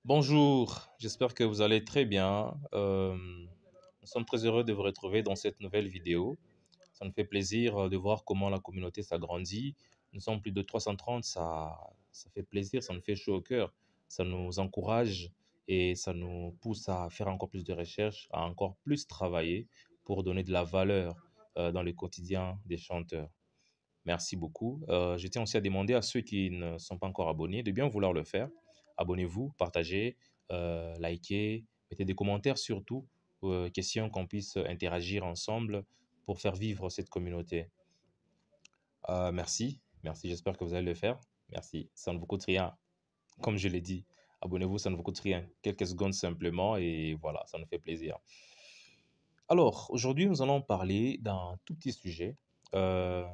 Bonjour, j'espère que vous allez très bien. Nous sommes très heureux de vous retrouver dans cette nouvelle vidéo. Ça nous fait plaisir de voir comment la communauté s'agrandit. Nous sommes plus de 330, ça fait plaisir, ça nous fait chaud au cœur, ça nous encourage et ça nous pousse à faire encore plus de recherches, à encore plus travailler pour donner de la valeur dans le quotidien des chanteurs. Merci beaucoup. Je tiens aussi à demander à ceux qui ne sont pas encore abonnés de bien vouloir le faire. Abonnez-vous, partagez, likez, mettez des commentaires surtout, questions qu'on puisse interagir ensemble pour faire vivre cette communauté. Merci, j'espère que vous allez le faire. Merci, ça ne vous coûte rien. Comme je l'ai dit, abonnez-vous, ça ne vous coûte rien. Quelques secondes simplement et voilà, ça nous fait plaisir. Alors, aujourd'hui, nous allons parler d'un tout petit sujet. Euh,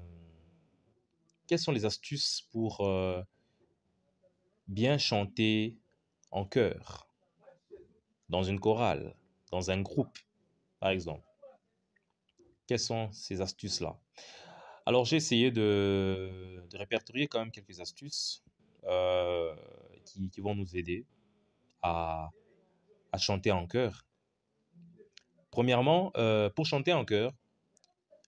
Quelles sont les astuces pour bien chanter en chœur, dans une chorale, dans un groupe, par exemple? Quelles sont ces astuces-là? Alors, j'ai essayé de répertorier quand même quelques astuces euh, qui vont nous aider à, à chanter en chœur. Premièrement, pour chanter en chœur,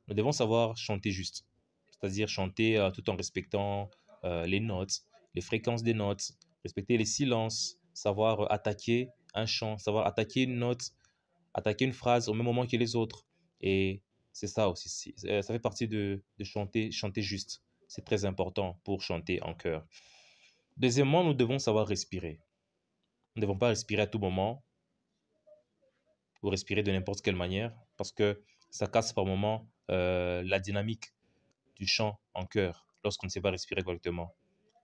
nous devons savoir chanter juste, c'est-à-dire chanter tout en respectant les notes, les fréquences des notes, respecter les silences, savoir attaquer un chant, savoir attaquer une note, attaquer une phrase au même moment que les autres. Et c'est ça aussi, ça fait partie de chanter juste. C'est très important pour chanter en chœur. Deuxièmement, nous devons savoir respirer. Nous ne devons pas respirer à tout moment ou respirer de n'importe quelle manière parce que ça casse par moment la dynamique du chant en chœur lorsqu'on ne sait pas respirer correctement.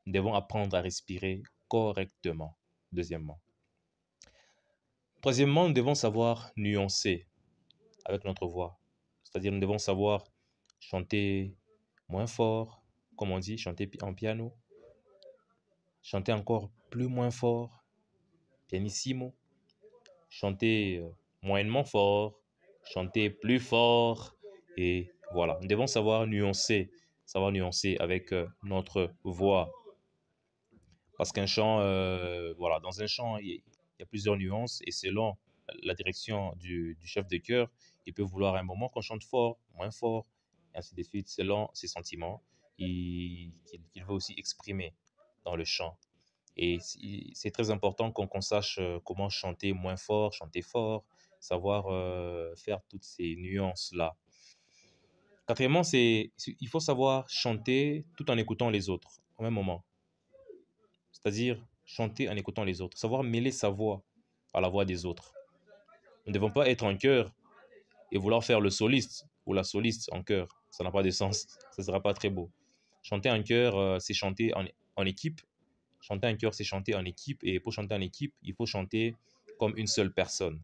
Nous devons apprendre à respirer correctement, deuxièmement. Troisièmement, nous devons savoir nuancer avec notre voix. C'est-à-dire, nous devons savoir chanter moins fort, comme on dit, chanter en piano, chanter encore plus moins fort, pianissimo, chanter moyennement fort, chanter plus fort, et voilà. Nous devons savoir nuancer avec notre voix. Parce qu'un chant, voilà, dans un chant, il y a plusieurs nuances et selon la direction du chef de chœur, il peut vouloir à un moment qu'on chante fort, moins fort, et ainsi de suite, selon ses sentiments qu'il veut aussi exprimer dans le chant. Et c'est très important qu'on sache comment chanter moins fort, chanter fort, savoir faire toutes ces nuances-là. Quatrièmement, il faut savoir chanter tout en écoutant les autres au même moment. C'est-à-dire chanter en écoutant les autres, savoir mêler sa voix à la voix des autres. Nous ne devons pas être en chœur et vouloir faire le soliste ou la soliste en chœur. Ça n'a pas de sens, ça ne sera pas très beau. Chanter en chœur, c'est chanter en équipe. Chanter en chœur, c'est chanter en équipe. Et pour chanter en équipe, il faut chanter comme une seule personne.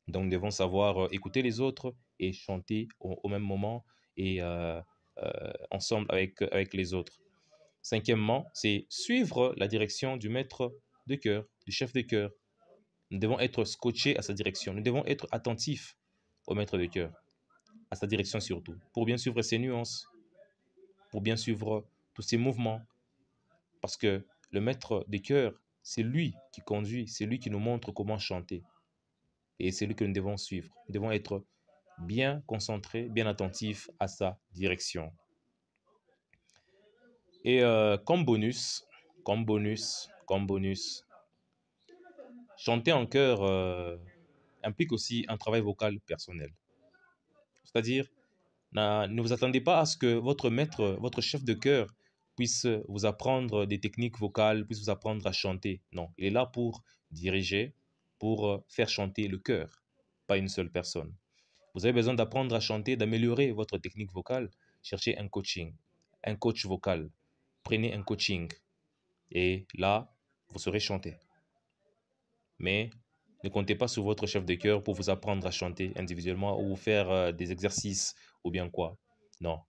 Donc, nous devons savoir écouter les autres et chanter au même moment et ensemble avec les autres. Cinquièmement, c'est suivre la direction du maître de chœur, du chef de chœur. Nous devons être scotchés à sa direction. Nous devons être attentifs au maître de chœur, à sa direction surtout, pour bien suivre ses nuances, pour bien suivre tous ses mouvements. Parce que le maître de chœur, c'est lui qui conduit, c'est lui qui nous montre comment chanter. Et c'est lui que nous devons suivre. Nous devons être bien concentrés, bien attentifs à sa direction. Et comme bonus, chanter en chœur implique aussi un travail vocal personnel. C'est-à-dire, ne vous attendez pas à ce que votre maître, votre chef de chœur puisse vous apprendre des techniques vocales, puisse vous apprendre à chanter. Non, il est là pour diriger, pour faire chanter le chœur, pas une seule personne. Vous avez besoin d'apprendre à chanter, d'améliorer votre technique vocale. Cherchez un coaching, un coach vocal. Prenez un coaching et là, vous saurez chanter. Mais ne comptez pas sur votre chef de chœur pour vous apprendre à chanter individuellement ou faire des exercices ou bien quoi. Non,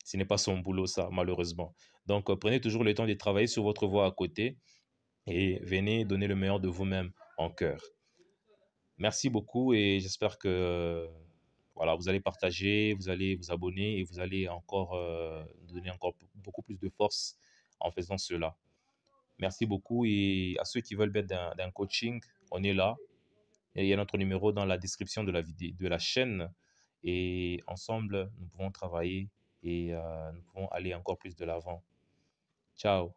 ce n'est pas son boulot ça, malheureusement. Donc, prenez toujours le temps de travailler sur votre voix à côté et venez donner le meilleur de vous-même en chœur. Merci beaucoup et j'espère que voilà, vous allez partager, vous allez vous abonner et vous allez encore donner encore beaucoup plus de force en faisant cela. Merci beaucoup et à ceux qui veulent mettre d'un coaching, on est là. Et il y a notre numéro dans la description de la vidéo, de la chaîne. Et ensemble, nous pouvons travailler et nous pouvons aller encore plus de l'avant. Ciao.